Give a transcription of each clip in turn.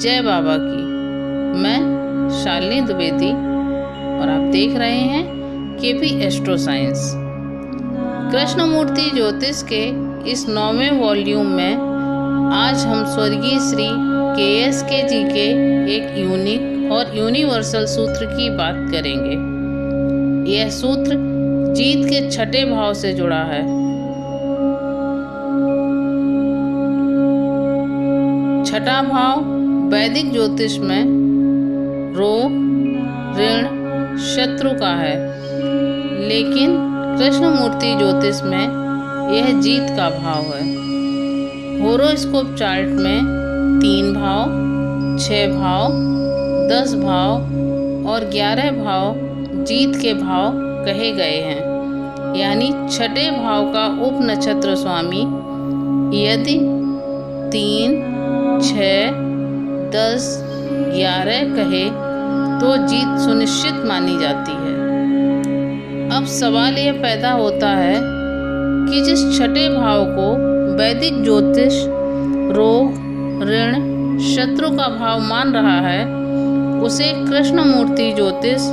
जय बाबा की। मैं शालिनी द्विवेदी और आप देख रहे हैं केपी एस्ट्रो साइंस। कृष्णमूर्ति ज्योतिष के इस 9वें वॉल्यूम में आज हम स्वर्गीय श्री KSK जी के एक यूनिक और यूनिवर्सल सूत्र की बात करेंगे। यह सूत्र जीत के छठे भाव से जुड़ा है। छठा भाव वैदिक ज्योतिष में रोग, ऋण, शत्रु का है, लेकिन कृष्णमूर्ति ज्योतिष में यह जीत का भाव है। होरोस्कोप चार्ट में 3 भाव, 6 भाव, 10 भाव और 11 भाव जीत के भाव कहे गए हैं। यानी छठे भाव का उप नक्षत्र स्वामी यदि 3, 6, 10, 11 कहे तो जीत सुनिश्चित मानी जाती है। अब सवाल यह पैदा होता है कि जिस छठे भाव को वैदिक ज्योतिष रोग, ऋण, शत्रु का भाव मान रहा है, उसे कृष्णमूर्ति ज्योतिष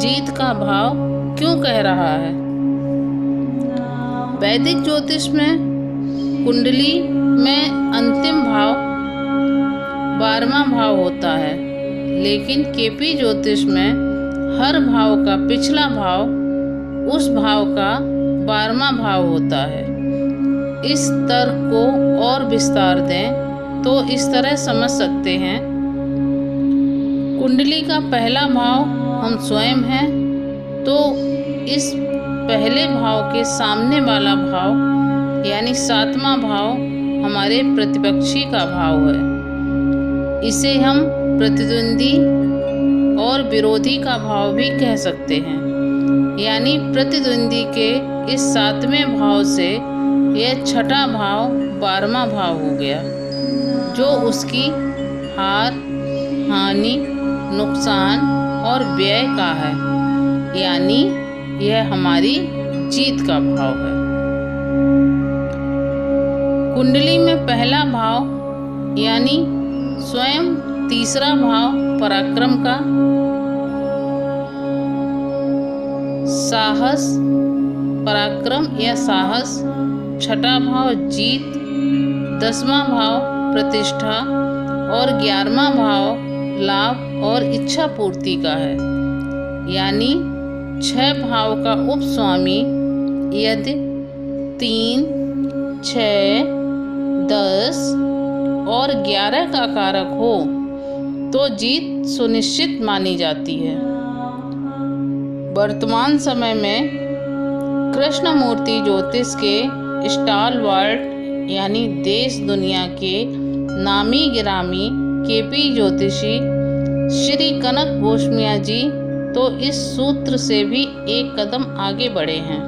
जीत का भाव क्यों कह रहा है? वैदिक ज्योतिष में कुंडली में अंतिम भाव 12वां भाव होता है, लेकिन केपी ज्योतिष में हर भाव का पिछला भाव उस भाव का 12वां भाव होता है। इस तर्क को और विस्तार दें तो इस तरह समझ सकते हैं। कुंडली का पहला भाव हम स्वयं हैं, तो इस पहले भाव के सामने वाला भाव यानी 7वां भाव हमारे प्रतिपक्षी का भाव है। इसे हम प्रतिद्वंदी और विरोधी का भाव भी कह सकते हैं। यानी प्रतिद्वंदी के इस 7वें भाव से यह छठा भाव 12वां भाव हो गया, जो उसकी हार, हानि, नुकसान और व्यय का है। यानी यह हमारी जीत का भाव है। कुंडली में पहला भाव यानी स्वयं तीसरा भाव पराक्रम का, साहस, पराक्रम या साहस, छठा भाव जीत, 10वां भाव प्रतिष्ठा और 11वां भाव लाभ और इच्छा पूर्ति का है। यानी 6 भाव का उपस्वामी यदि 3, 6, 10 और 11 का कारक हो तो जीत सुनिश्चित मानी जाती है। वर्तमान समय में कृष्णमूर्ति ज्योतिष के स्टालवार्ट यानी देश दुनिया के नामी गिरामी केपी ज्योतिषी श्री कनक गोस्वामी जी तो इस सूत्र से भी एक कदम आगे बढ़े हैं।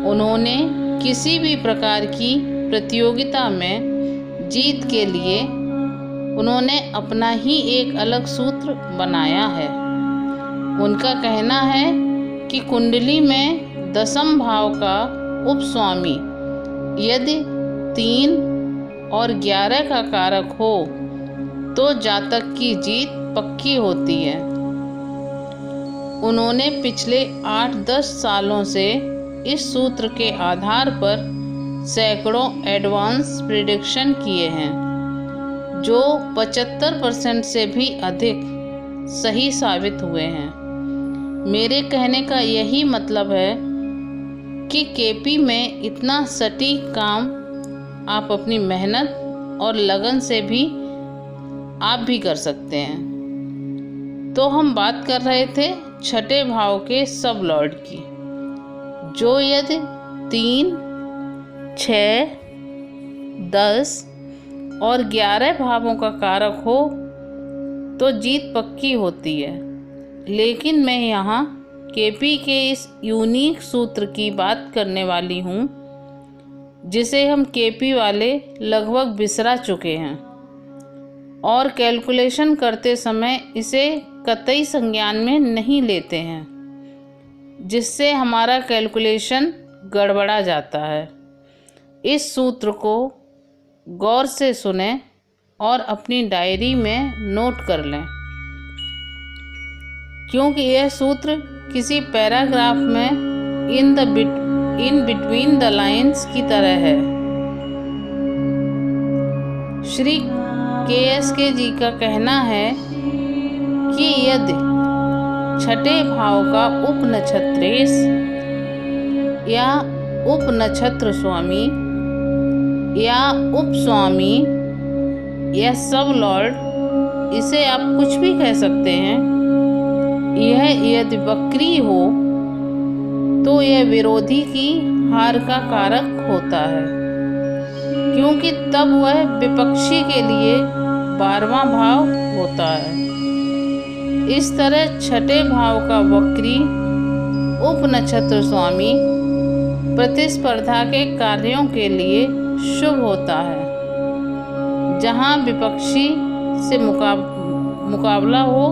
उन्होंने किसी भी प्रकार की प्रतियोगिता में जीत के लिए उन्होंने अपना ही एक अलग सूत्र बनाया है। उनका कहना है कि कुंडली में 10म भाव का उपस्वामी यदि 3 और 11 का कारक हो तो जातक की जीत पक्की होती है। उन्होंने पिछले 8-10 सालों से इस सूत्र के आधार पर सैकड़ों एडवांस प्रिडिक्शन किए हैं, जो 75% से भी अधिक सही साबित हुए हैं। मेरे कहने का यही मतलब है कि केपी में इतना सटीक काम आप अपनी मेहनत और लगन से भी आप भी कर सकते हैं। तो हम बात कर रहे थे छठे भाव के सब लॉर्ड की, जो यदि 3, 6, 10 और 11 भावों का कारक हो तो जीत पक्की होती है। लेकिन मैं यहाँ केपी के इस यूनिक सूत्र की बात करने वाली हूँ, जिसे हम केपी वाले लगभग बिसरा चुके हैं और कैलकुलेशन करते समय इसे कतई संज्ञान में नहीं लेते हैं, जिससे हमारा कैलकुलेशन गड़बड़ा जाता है। इस सूत्र को गौर से सुने और अपनी डायरी में नोट कर लें, क्योंकि यह सूत्र किसी पैराग्राफ में इन बिटवीन द लाइन्स की तरह है। श्री KSK जी का कहना है कि यदि छठे भाव का उपनक्षत्रेश या उपनक्षत्र स्वामी या उपस्वामी या सब लॉर्ड, इसे आप कुछ भी कह सकते हैं, यह यदि वक्री हो तो यह विरोधी की हार का कारक होता है, क्योंकि तब वह विपक्षी के लिए 12वां भाव होता है। इस तरह छठे भाव का वक्री उपनक्षत्र स्वामी प्रतिस्पर्धा के कार्यों के लिए शुभ होता है, जहां विपक्षी से मुकाबला हो।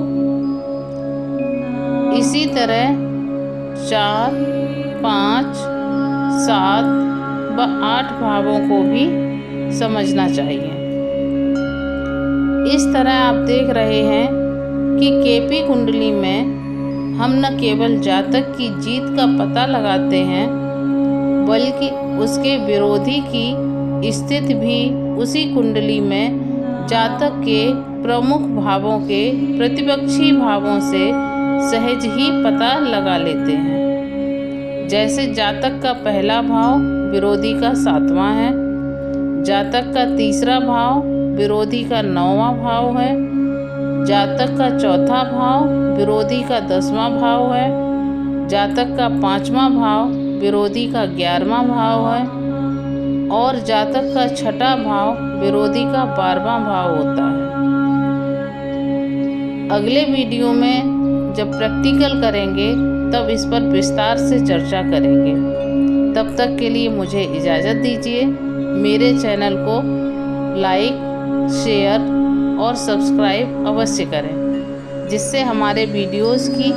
इसी तरह 4, 5, 7 व 8 भावों को भी समझना चाहिए। इस तरह आप देख रहे हैं कि KP कुंडली में हम न केवल जातक की जीत का पता लगाते हैं, बल्कि उसके विरोधी की स्थिति भी उसी कुंडली में जातक के प्रमुख भावों के प्रतिपक्षी भावों से सहज ही पता लगा लेते हैं। जैसे जातक का पहला भाव विरोधी का 7वां है, जातक का तीसरा भाव विरोधी का 9वां भाव है, जातक का चौथा भाव विरोधी का 10वां भाव है, जातक का 5वां भाव विरोधी का 11वां भाव है और जातक का छठा भाव विरोधी का 12वां भाव होता है। अगले वीडियो में जब प्रैक्टिकल करेंगे तब इस पर विस्तार से चर्चा करेंगे। तब तक के लिए मुझे इजाज़त दीजिए। मेरे चैनल को लाइक, शेयर और सब्सक्राइब अवश्य करें, जिससे हमारे वीडियोस की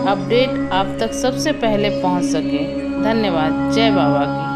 अपडेट आप तक सबसे पहले पहुंच सके। धन्यवाद। जय बाबा की।